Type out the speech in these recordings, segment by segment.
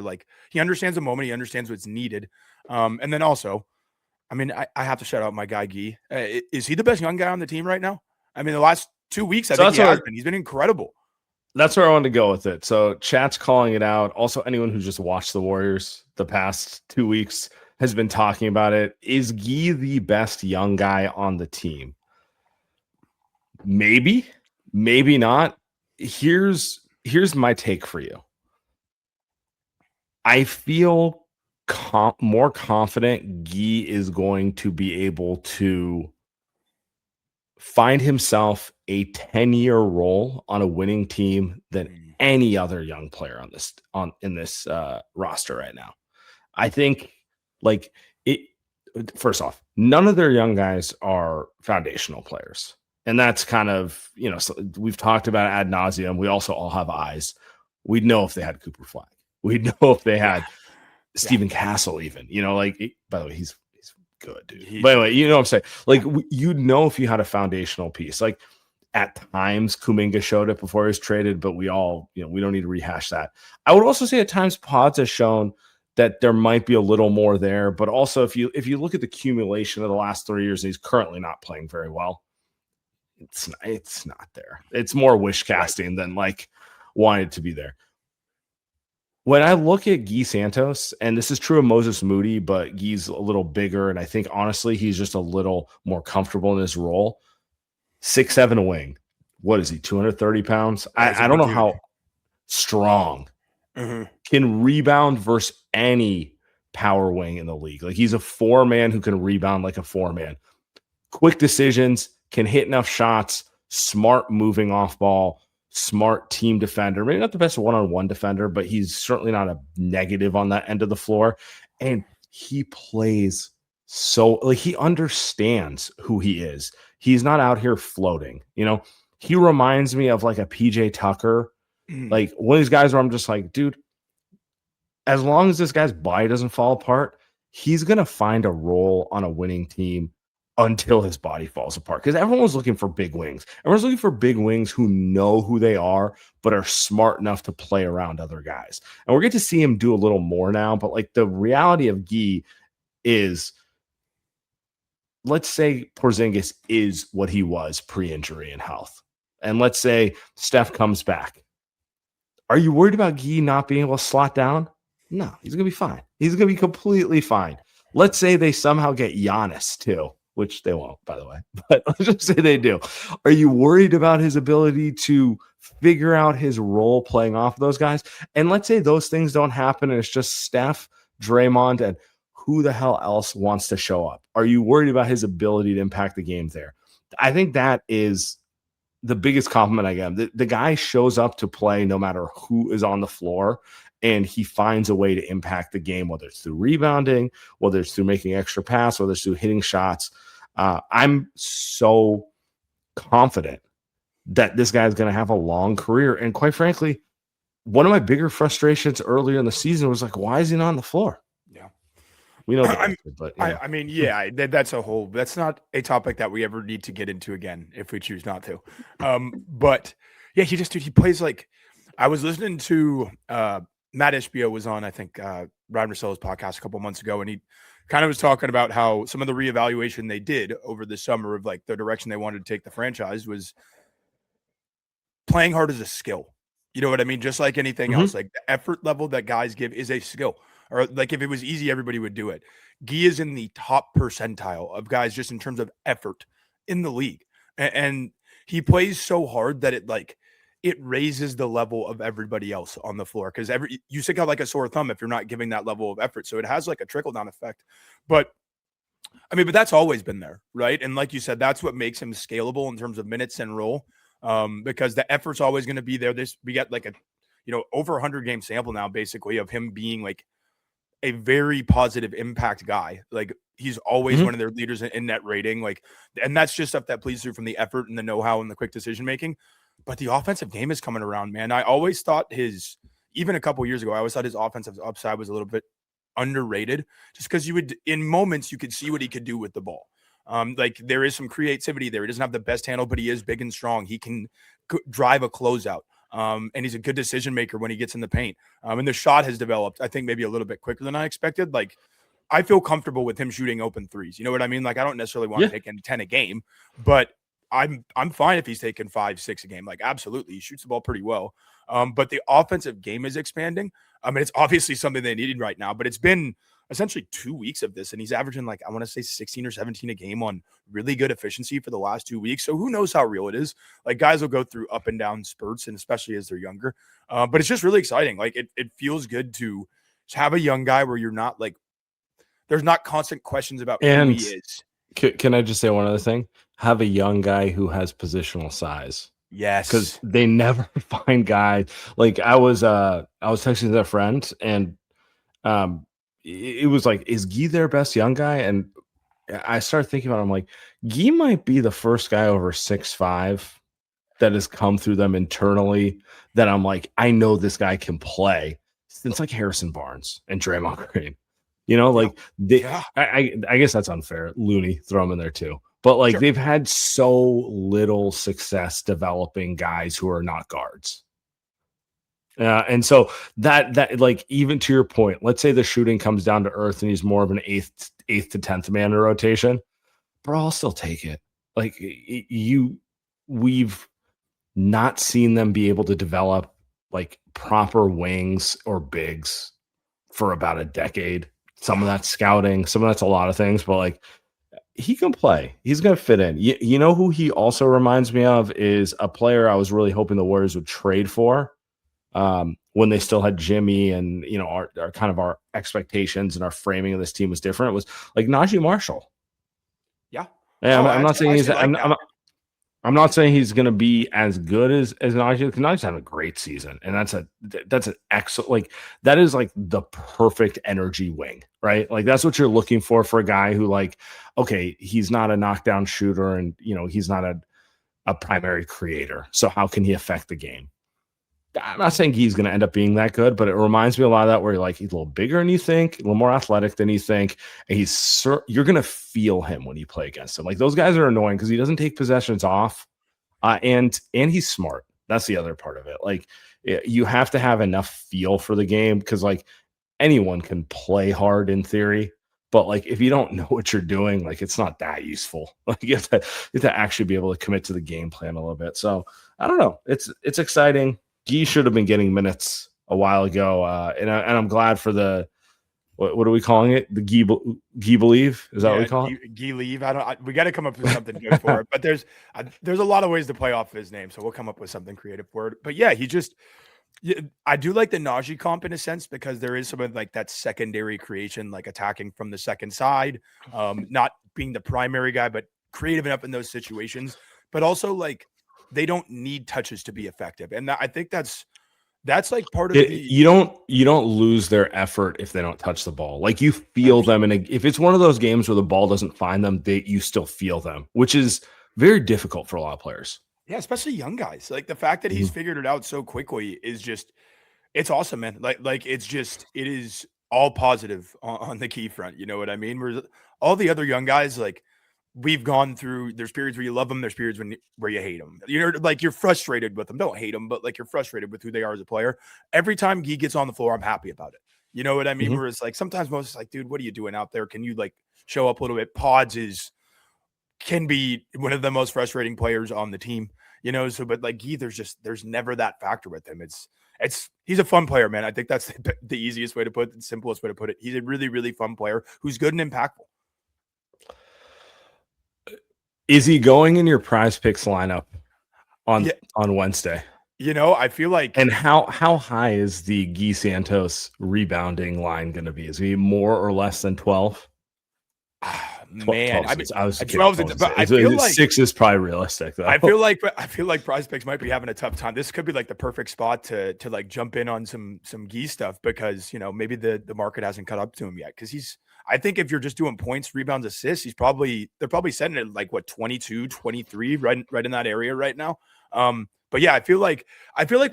Like, he understands the moment. He understands what's needed. And then also, I mean, I have to shout out my guy, Gui. Is he the best young guy on the team right now? I mean, the last 2 weeks, I So think he has been. He's been incredible. that's where I wanted to go with it. So chat's calling it out. Also, anyone who just watched the Warriors the past 2 weeks has been talking about it. Is Gui the best young guy on the team? Maybe, maybe not. Here's my take for you. I feel more confident Gui is going to be able to find himself a 10-year role on a winning team than any other young player in this roster right now. I think, like, it. First off, none of their young guys are foundational players, and that's kind of, so we've talked about it ad nauseum. We also all have eyes. We'd know if they had Cooper Flag. We'd know if they had Stephen Castle, even. By the way, he's good, dude. But anyway, you know what I'm saying? Like, you'd know if you had a foundational piece. Like, at times, Kuminga showed it before he was traded, but we all, we don't need to rehash that. I would also say at times Pods has shown that there might be a little more there, but also if you look at the accumulation of the last 3 years, and he's currently not playing very well, it's not there. It's more wish casting than like wanted to be there. When I look at Gui Santos, and this is true of Moses Moody, but Gui's a little bigger, and I think honestly he's just a little more comfortable in his role. 6'7" wing. What is he? 230 pounds. I don't know how strong. Can rebound versus any power wing in the league. Like, he's a 4-man who can rebound like a 4-man. Quick decisions, can hit enough shots, smart moving off ball, smart team defender. Maybe not the best one-on-one defender, but he's certainly not a negative on that end of the floor. And he plays he understands who he is. He's not out here floating. He reminds me of like a PJ Tucker. Like, one of these guys where I'm just like, dude, as long as this guy's body doesn't fall apart, he's going to find a role on a winning team until his body falls apart. Because everyone's looking for big wings. Everyone's looking for big wings who know who they are, but are smart enough to play around other guys. And we're going to see him do a little more now. But like, the reality of Gui is, let's say Porzingis is what he was pre-injury and health. And let's say Steph comes back. Are you worried about Gui not being able to slot down? No, he's going to be fine. He's going to be completely fine. Let's say they somehow get Giannis too, which they won't, by the way. But let's just say they do. Are you worried about his ability to figure out his role playing off of those guys? And let's say those things don't happen and it's just Steph, Draymond, and who the hell else wants to show up? Are you worried about his ability to impact the game there? I think that is the biggest compliment I get. The guy shows up to play no matter who is on the floor, and he finds a way to impact the game, whether it's through rebounding, whether it's through making extra pass, whether it's through hitting shots. I'm so confident that this guy is going to have a long career. And quite frankly, one of my bigger frustrations earlier in the season was like, why is he not on the floor? Yeah. We know that, I mean, yeah, that's not a topic that we ever need to get into again if we choose not to. But yeah, he plays like, I was listening to Matt Ishbia was on, I think, Ryan Russillo's podcast a couple months ago, and he kind of was talking about how some of the reevaluation they did over the summer of like the direction they wanted to take the franchise was playing hard as a skill. You know what I mean? Just like anything else, like the effort level that guys give is a skill. Or like, if it was easy, everybody would do it. Gui is in the top percentile of guys just in terms of effort in the league. And he plays so hard that it raises the level of everybody else on the floor. Because you stick out like a sore thumb if you're not giving that level of effort. So it has like a trickle-down effect. But that's always been there, right? And like you said, that's what makes him scalable in terms of minutes and role. Because the effort's always going to be there. We got like over 100 game sample now, basically, of him being like a very positive impact guy. Like, he's always one of their leaders in net rating. Like, and that's just stuff that bleeds through from the effort and the know-how and the quick decision making. But the offensive game is coming around, man. I always thought even a couple years ago, I always thought his offensive upside was a little bit underrated, just because in moments you could see what he could do with the ball. Like, there is some creativity there. He doesn't have the best handle, but he is big and strong. He can drive a closeout. And he's a good decision maker when he gets in the paint. And the shot has developed, I think, maybe a little bit quicker than I expected. Like, I feel comfortable with him shooting open threes. You know what I mean? Like, I don't necessarily want Yeah. to take in 10 a game, but I'm fine if he's taking 5, 6 a game. Like, absolutely, he shoots the ball pretty well. But the offensive game is expanding. I mean, it's obviously something they needed right now, but it's been essentially 2 weeks of this, and he's averaging, like, I want to say 16 or 17 a game on really good efficiency for the last 2 weeks. So who knows how real it is? Like, guys will go through up and down spurts, and especially as they're younger. But it's just really exciting. Like, it feels good to have a young guy where you're not like, there's not constant questions about who he And is. can I just say one other thing? Have a young guy who has positional size. Because Yes. they never find guys. Like I was texting with a friend, and it was like, is Guy their best young guy? And I started thinking about it, I'm like, Guy might be the first guy over 6'5" that has come through them internally that I'm like, I know this guy can play since like Harrison Barnes and Draymond Green. You know, Yeah. like they, Yeah. I guess that's unfair. Looney, throw him in there too. But like Sure. they've had so little success developing guys who are not guards. And so that like, even to your point, let's say the shooting comes down to earth and he's more of an eighth to 10th man in rotation, bro, I'll still take it. Like we've not seen them be able to develop like proper wings or bigs for about a decade. Some of that's scouting, some of that's a lot of things, but like he can play. He's going to fit in. You know who he also reminds me of is a player I was really hoping the Warriors would trade for when they still had Jimmy, and you know our kind of our expectations and our framing of this team was different. It was like Najee Marshall. Yeah. Yeah, No, I'm not saying I he's actually like that. I'm not saying he's going to be as good as Najee, because Najee's having a great season, and that's an excellent, like that is like the perfect energy wing, right? Like that's what you're looking for a guy who, like, okay, he's not a knockdown shooter, and you know he's not a primary creator. So how can he affect the game? I'm not saying he's going to end up being that good, but it reminds me a lot of that, where you're like, he's a little bigger than you think, a little more athletic than you think, and you're going to feel him when you play against him. Like those guys are annoying because he doesn't take possessions off, and he's smart. That's the other part of it. Like you have to have enough feel for the game, because like anyone can play hard in theory, but like if you don't know what you're doing, like it's not that useful. Like you have to actually be able to commit to the game plan a little bit. So I don't know. It's exciting. Gee should have been getting minutes a while ago, and I'm glad for the what are we calling it? The Gee believe, is that what we Yeah, call Guy leave. We got to come up with something good for it. But there's a lot of ways to play off his name, so we'll come up with something creative for it. But yeah, yeah, I do like the Najee comp in a sense, because there is some of like that secondary creation, like attacking from the second side, not being the primary guy, but creative enough in those situations. But also, like, they don't need touches to be effective, and I think that's like part of it? the You don't lose their effort if they don't touch the ball. Like you feel 100%. them, and if it's one of those games where the ball doesn't find them, you still feel them, which is very difficult for a lot of players. Yeah, especially young guys. Like the fact that he's Mhm. figured it out so quickly is just it's awesome, man. Like it is all positive on the key front. You know what I mean? Whereas all the other young guys, like we've gone through, there's periods where you love them, there's periods where you hate them. You're like you're frustrated with them. Don't hate them, but like you're frustrated with who they are as a player. Every time Guy gets on the floor, I'm happy about it. You know what I mean? Mhm. Whereas like sometimes most like, dude, what are you doing out there? Can you like show up a little bit? Pods can be one of the most frustrating players on the team, you know. So, but like Guy, there's never that factor with him. It's he's a fun player, man. I think that's the easiest way to put it, the simplest way to put it. He's a really, really fun player who's good and impactful. Is he going in your prize picks lineup on Yeah, Wednesday? you know, I feel like And how high is the Gui Santos rebounding line going to be? Is he more or less than 12? man, 12 I mean, is, I was kidding. 12, 12 is, but I feel like 6 is probably realistic though. I feel like PrizePicks might be having a tough time. This could be like the perfect spot to like jump in on some Gee stuff, because you know maybe the market hasn't caught up to him yet. Because I think if you're just doing points, rebounds, assists, they're probably setting it like what 22, 23, right in that area right now. But yeah, I feel like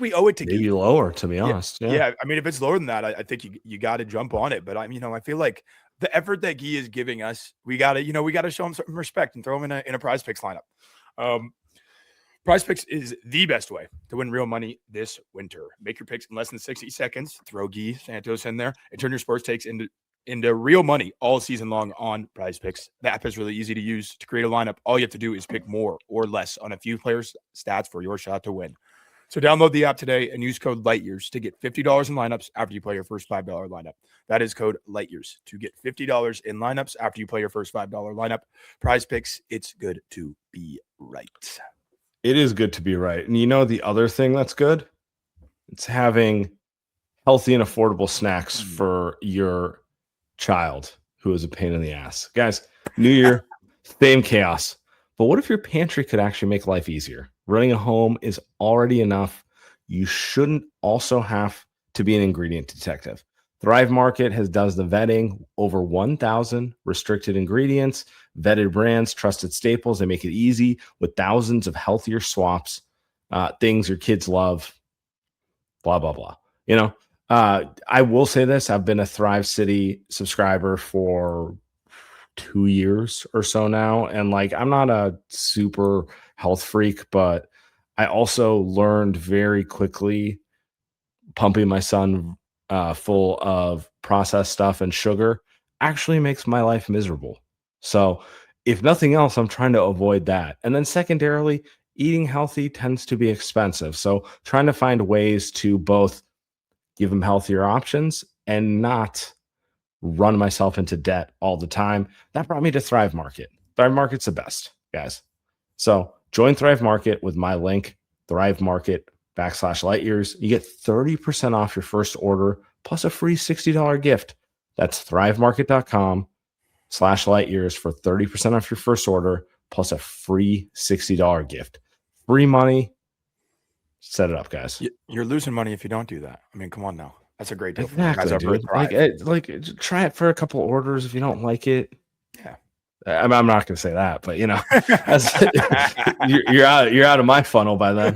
we owe it to Maybe Gee. lower, to be Yeah, honest. Yeah. yeah. I mean, if it's lower than that, I think you got to jump on it. But I feel like the effort that Guy is giving us, we got to show him some respect and throw him in a prize picks lineup. Um, PrizePicks is the best way to win real money this winter. Make your picks in less than 60 seconds. Throw Gui Santos in there and turn your sports takes into real money all season long on PrizePicks. The app is really easy to use. To create a lineup, all you have to do is pick more or less on a few players' stats for your shot to win. So download the app today and use code LIGHTYEARS to get $50 in lineups after you play your first $5 lineup. That is code LIGHTYEARS to get $50 in lineups after you play your first $5 lineup. PrizePicks, it's good to be right. It is good to be right. And you know the other thing that's good? It's having healthy and affordable snacks for your child who is a pain in the ass. Guys, New Year, same chaos. But what if your pantry could actually make life easier? Running a home is already enough. You shouldn't also have to be an ingredient detective. Thrive Market does the vetting, over 1,000 restricted ingredients, vetted brands, trusted staples. They make it easy with thousands of healthier swaps, things your kids love, blah, blah, blah. You know, I will say this. I've been a Thrive City subscriber for 2 years or so now. And like, I'm not a super health freak, but I also learned very quickly pumping my son full of processed stuff and sugar actually makes my life miserable. So if nothing else, I'm trying to avoid that. And then secondarily, eating healthy tends to be expensive. So trying to find ways to both give them healthier options and not run myself into debt all the time. That brought me to Thrive Market. Thrive Market's the best, guys. So join Thrive Market with my link, Thrive Market /LightYears. You get 30% off your first order plus a free $60 gift. That's thrivemarket.com/LightYears for 30% off your first order plus a free $60 gift. Free money. Set it up, guys. You're losing money if you don't do that. I mean, come on now. That's a great deal. Exactly, dude. Like, try it for a couple orders. If you don't like it, yeah. I'm not going to say that, but you know, you're out of my funnel by then.